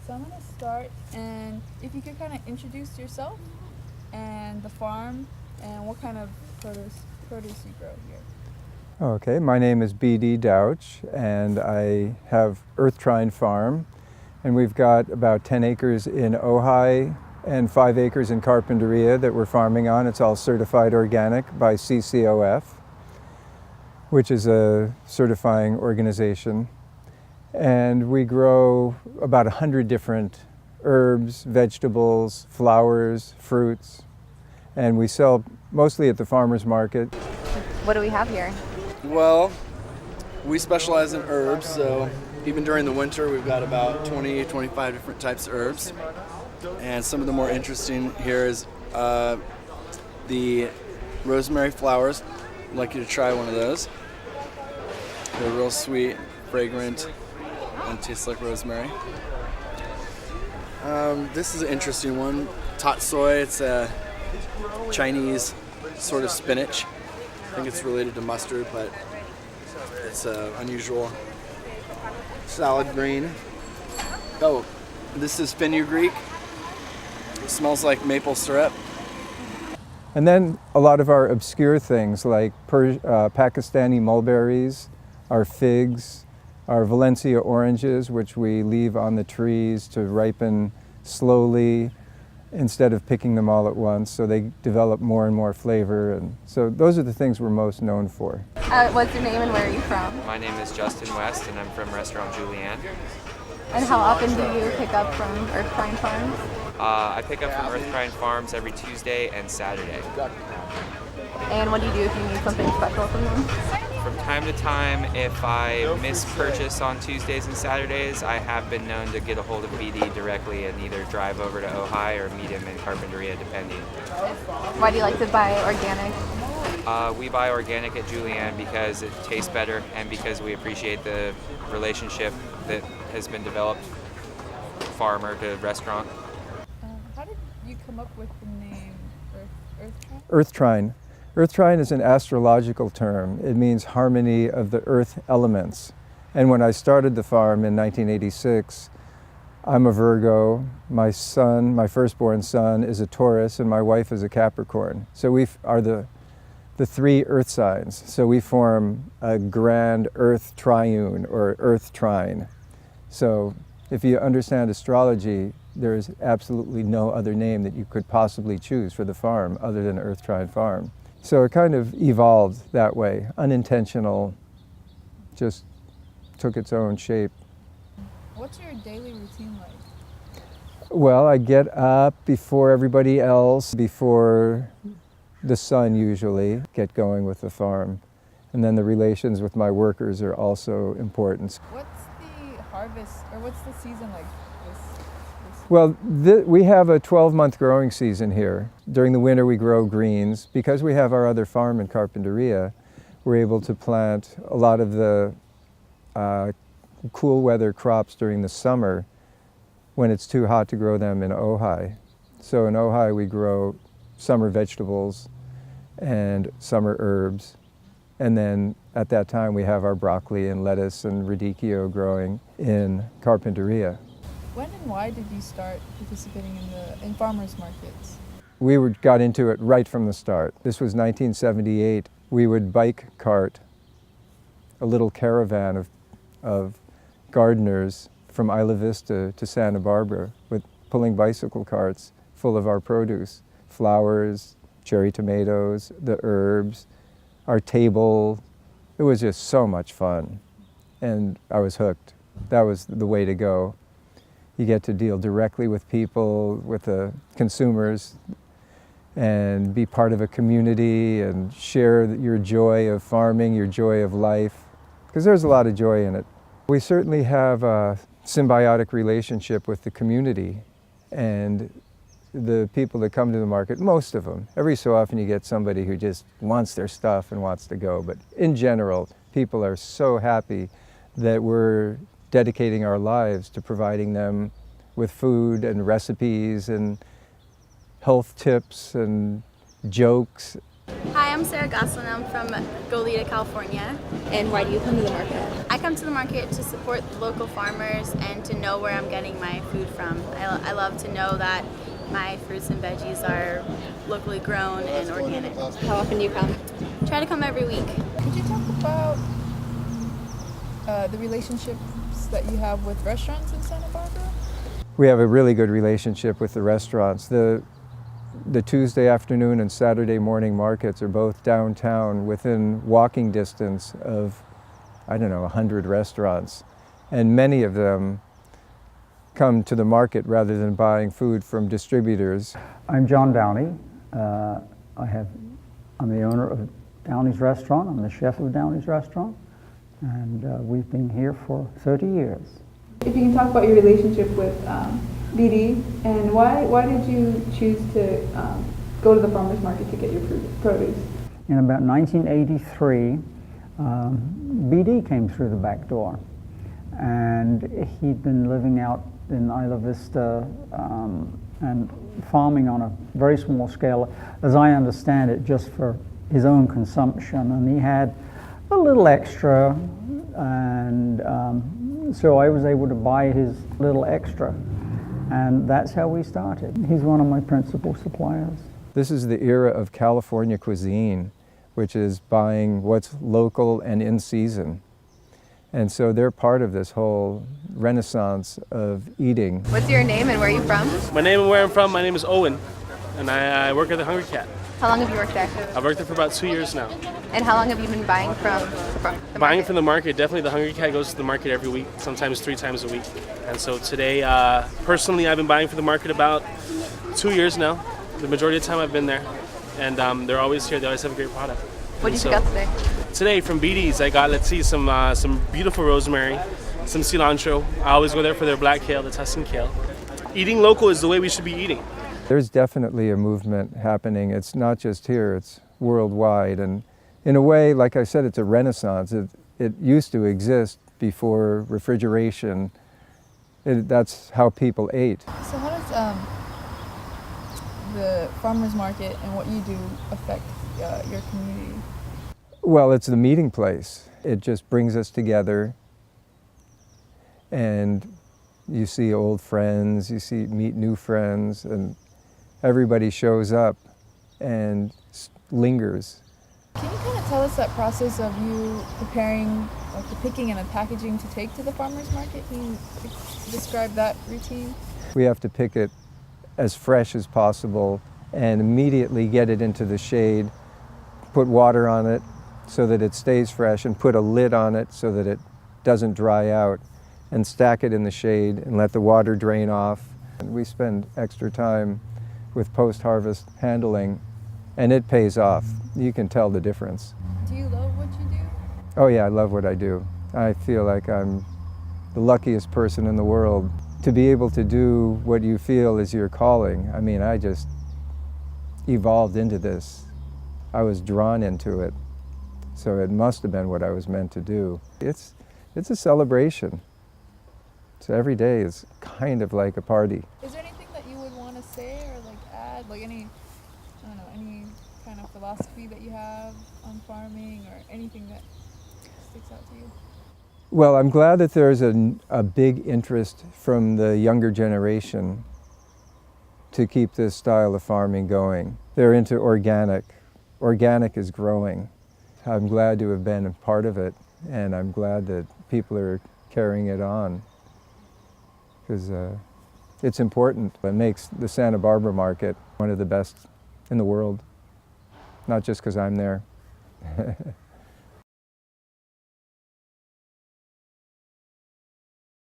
So I'm going to start, and if you could kind of introduce yourself and the farm and what kind of produce you grow here. Okay, my name is B.D. Douch, and I have Earth Trine Farm, and we've got about 10 acres in Ojai and 5 acres in Carpinteria that we're farming on. It's all certified organic by CCOF, which is a certifying organization. And we grow about 100 different herbs, vegetables, flowers, fruits, and we sell mostly at the farmers market. What do we have here? Well, we specialize in herbs, so even during the winter we've got about 20-25 different types of herbs. And some of the more interesting here is the rosemary flowers. I'd like you to try one of those. They're real sweet, fragrant, and taste like rosemary. This is an interesting one. Tatsoi, it's a Chinese sort of spinach. I think it's related to mustard, but it's an unusual salad green. Oh, this is fenugreek. It smells like maple syrup. And then a lot of our obscure things like Pakistani mulberries, our figs, our Valencia oranges, which we leave on the trees to ripen slowly instead of picking them all at once, so they develop more and more flavor. And so those are the things we're most known for. What's your name and where are you from? My name is Justin West, and I'm from Restaurant Julianne. And how often do you pick up from Earth Trine Farms? I pick up from Earth Trine Farms every Tuesday and Saturday. And what do you do if you need something special from them? From time to time, if I miss purchase on Tuesdays and Saturdays, I have been known to get a hold of BD directly and either drive over to Ojai or meet him in Carpinteria, depending. Why do you like to buy organic? We buy organic at Julianne because it tastes better and because we appreciate the relationship that has been developed, farmer to restaurant. How did you come up with the name Earth Trine? Earth Trine. Earth Trine is an astrological term. It means harmony of the earth elements. And when I started the farm in 1986, I'm a Virgo. My son, my firstborn son, is a Taurus, and my wife is a Capricorn. So we are the three earth signs. So we form a grand earth triune or earth trine. So if you understand astrology, there is absolutely no other name that you could possibly choose for the farm other than Earth Trine Farm. So it kind of evolved that way, unintentional, just took its own shape. What's your daily routine like? Well, I get up before everybody else, before the sun usually, get going with the farm. And then the relations with my workers are also important. What's the harvest, or what's the season like this? Well, we have a 12-month growing season here. During the winter we grow greens. Because we have our other farm in Carpinteria, we're able to plant a lot of the cool weather crops during the summer when it's too hot to grow them in Ojai. So in Ojai we grow summer vegetables and summer herbs. And then at that time we have our broccoli and lettuce and radicchio growing in Carpinteria. When and why did you start participating in farmers markets? We got into it right from the start. This was 1978. We would bike cart a little caravan of gardeners from Isla Vista to Santa Barbara with pulling bicycle carts full of our produce, flowers, cherry tomatoes, the herbs, our table. It was just so much fun, and I was hooked. That was the way to go. You get to deal directly with people, with the consumers, and be part of a community and share your joy of farming, your joy of life, because there's a lot of joy in it. We certainly have a symbiotic relationship with the community and the people that come to the market, most of them. Every so often you get somebody who just wants their stuff and wants to go, but in general, people are so happy that we're dedicating our lives to providing them with food and recipes and health tips and jokes. Hi, I'm Sarah Goslin. I'm from Goleta, California. And why do you come to the market? I come to the market to support local farmers and to know where I'm getting my food from. I love to know that my fruits and veggies are locally grown and organic. How often do you come? Try to come every week. Could you talk about the relationships that you have with restaurants in Santa Barbara? We have a really good relationship with the restaurants. The Tuesday afternoon and Saturday morning markets are both downtown within walking distance of, I don't know, 100 restaurants. And many of them come to the market rather than buying food from distributors. I'm John Downey. I'm the owner of Downey's Restaurant. I'm the chef of Downey's Restaurant. And we've been here for 30 years. If you can talk about your relationship with BD, and why did you choose to go to the farmer's market to get your produce? In about 1983, BD came through the back door. And he'd been living out in Isla Vista and farming on a very small scale, as I understand it, just for his own consumption. And he had a little extra, and so I was able to buy his little extra. And that's how we started. He's one of my principal suppliers. This is the era of California cuisine, which is buying what's local and in season. And so they're part of this whole renaissance of eating. What's your name and where are you from? My name and where I'm from, my name is Owen, and I work at the Hungry Cat. How long have you worked there? I've worked there for about 2 years now. And how long have you been buying from the Buying market? from the market, definitely the Hungry Cat goes to the market every week, sometimes 3 times a week. And so today, personally, I've been buying from the market about 2 years now. The majority of the time I've been there, and they're always here. They always have a great product. What did you pick up today? Today from BD's, I got, let's see, some beautiful rosemary, some cilantro. I always go there for their black kale, the Tuscan kale. Eating local is the way we should be eating. There's definitely a movement happening. It's not just here, it's worldwide. And in a way, like I said, it's a renaissance. It used to exist before refrigeration. That's how people ate. So how does the farmer's market and what you do affect your community? Well, it's the meeting place. It just brings us together, and you see old friends, meet new friends, and everybody shows up and lingers. Can you kind of tell us that process of you preparing, like the picking and the packaging to take to the farmer's market? Can you describe that routine? We have to pick it as fresh as possible and immediately get it into the shade, put water on it so that it stays fresh, and put a lid on it so that it doesn't dry out, and stack it in the shade and let the water drain off. And we spend extra time with post-harvest handling, and it pays off. You can tell the difference. Do you love what you do? Oh yeah, I love what I do. I feel like I'm the luckiest person in the world to be able to do what you feel is your calling. I mean, I just evolved into this. I was drawn into it, so it must have been what I was meant to do. It's a celebration. So every day is kind of like a party. Is there anything that you would want to say or like add, like any kind of philosophy that you have on farming or anything that sticks out to you? Well, I'm glad that there's a big interest from the younger generation to keep this style of farming going. They're into organic. Organic is growing. I'm glad to have been a part of it, and I'm glad that people are carrying it on, because it's important. It makes the Santa Barbara market one of the best in the world, not just because I'm there.